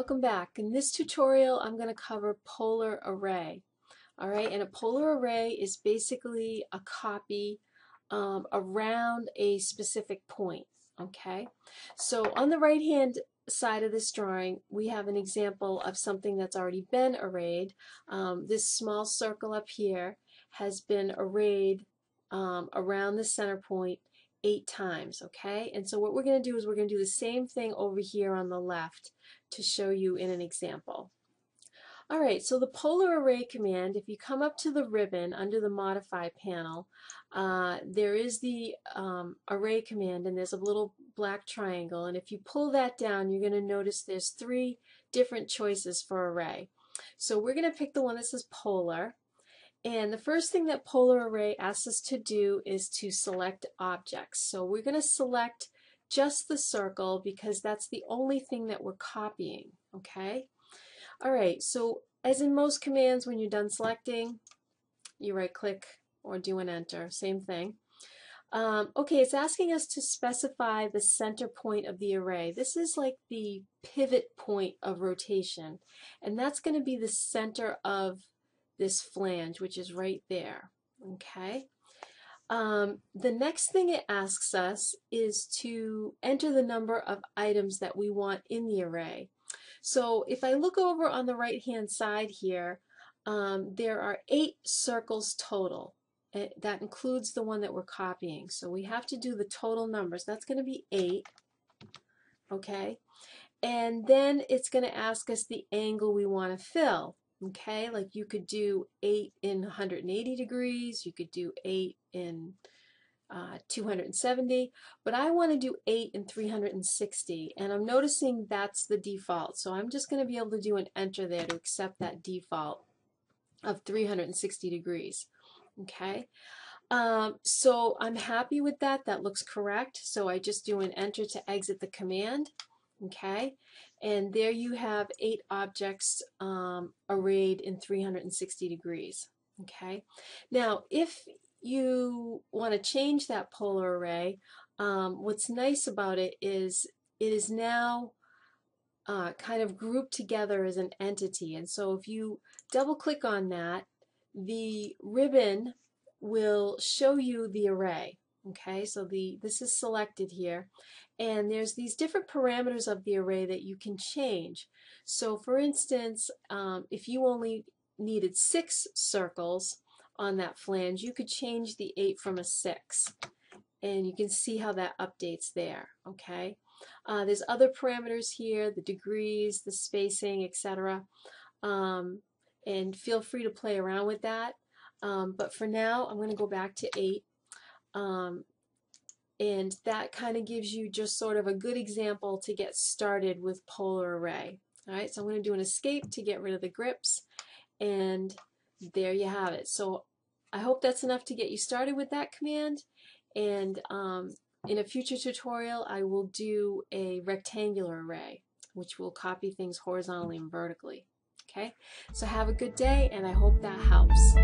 welcome back. In this tutorial I'm going to cover polar array. Alright, and a polar array is basically a copy around a specific point. Okay, so on the right hand side of this drawing we have an example of something that's already been arrayed. This small circle up here has been arrayed around the center point 8 times, okay? And so what we're going to do is we're going to do the same thing over here on the left to show you in an example. Alright, so the polar array command, if you come up to the ribbon under the modify panel, there is the array command and there's a little black triangle, and if you pull that down you're going to notice there's 3 different choices for array. So we're going to pick the one that says polar. And the first thing that polar array asks us to do is to select objects. So we're going to select just the circle because that's the only thing that we're copying. Okay? Alright, so as in most commands, when you're done selecting, you right click or do an enter. Same thing. Okay, it's asking us to specify the center point of the array. This is like the pivot point of rotation, and that's going to be the center of this flange, which is right there. Okay. The next thing it asks us is to enter the number of items that we want in the array. So if I look over on the right hand side here, there are 8 circles total. That includes the one that we're copying. So we have to do the total numbers. That's going to be 8. Okay. And then it's going to ask us the angle we want to fill. Okay, like you could do 8 in 180 degrees, you could do 8 in 270, but I want to do 8 in 360, and I'm noticing that's the default, so I'm just going to be able to do an enter there to accept that default of 360 degrees. Okay, so I'm happy with that. That looks correct, so I just do an enter to exit the command. Okay, and there you have 8 objects arrayed in 360 degrees. Okay, now if you want to change that polar array, what's nice about it is now kind of grouped together as an entity, and so if you double click on that, the ribbon will show you the array. Okay, so this is selected here, and there's these different parameters of the array that you can change. So for instance, if you only needed 6 circles on that flange, you could change the 8 from a 6, and you can see how that updates there. Okay, there's other parameters here, the degrees, the spacing, etc., and feel free to play around with that, but for now I'm going to go back to 8. And that kind of gives you just sort of a good example to get started with polar array. Alright, so I'm going to do an escape to get rid of the grips, and there you have it. So I hope that's enough to get you started with that command, and in a future tutorial I will do a rectangular array, which will copy things horizontally and vertically. Okay, so have a good day, and I hope that helps.